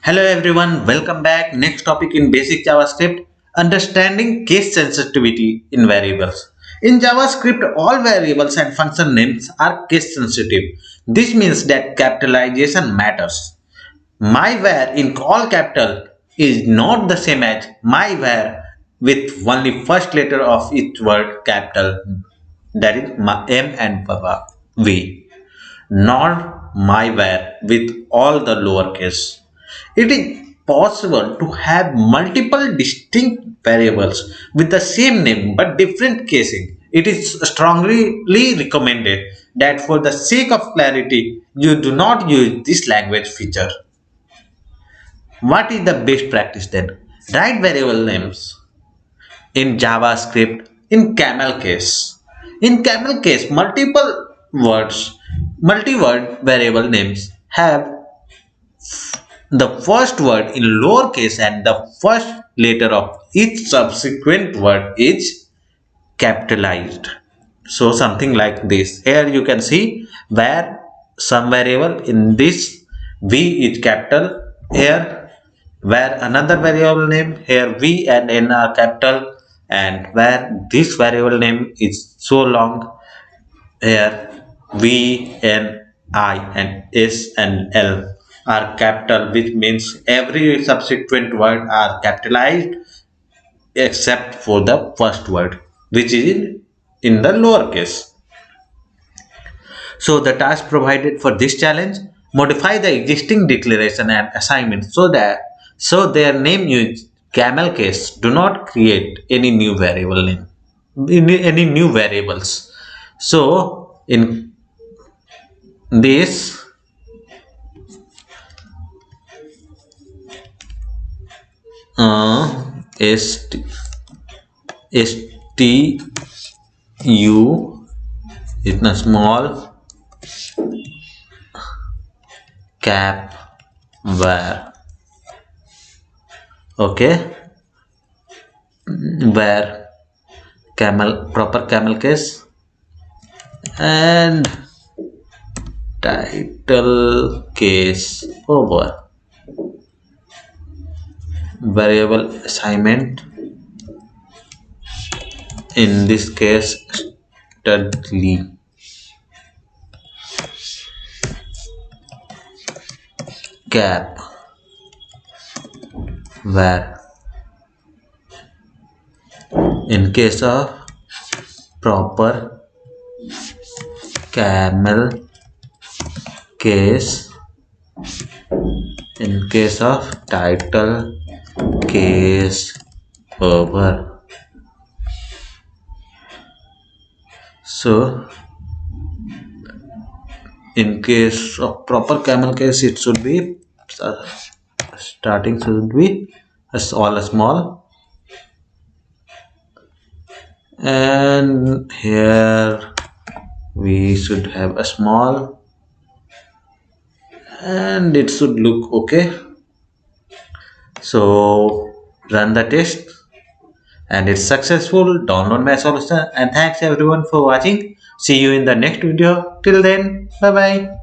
Hello everyone, welcome back. Next topic in basic JavaScript, understanding case sensitivity in variables. In JavaScript, all variables and function names are case sensitive. This means that capitalization matters. My var in all capital is not the same as my var with only first letter of each word capital, that is M and V, not my var with all the lowercase. It is possible to have multiple distinct variables with the same name but different casing. It is strongly recommended that for the sake of clarity, you do not use this language feature. What is the best practice then? Write variable names in JavaScript in camel case. In camel case, multi-word variable names have the first word in lowercase and the first letter of each subsequent word is capitalized. So something like this. Here you can see where some variable in this V is capital, here where another variable name, here V and N are capital, and where this variable name is so long, here V, N, I and S and L are capital, which means every subsequent word are capitalized except for the first word, which is in the lowercase. So the task provided for this challenge, modify the existing declaration and assignment so their name use camel case. Do not create any new variable name, any new variables. So in this stu इतना small cap var, okay, where proper camel case and title case over. Variable assignment, in this case studly, cap var. In case of proper camel case, in case of title case over. So in case of proper camel case, it should be starting should be all small, and here we should have a small, and it should look okay. So run the test and it's successful. Download my solution, and thanks everyone for watching. See you in the next video. Till then, bye bye.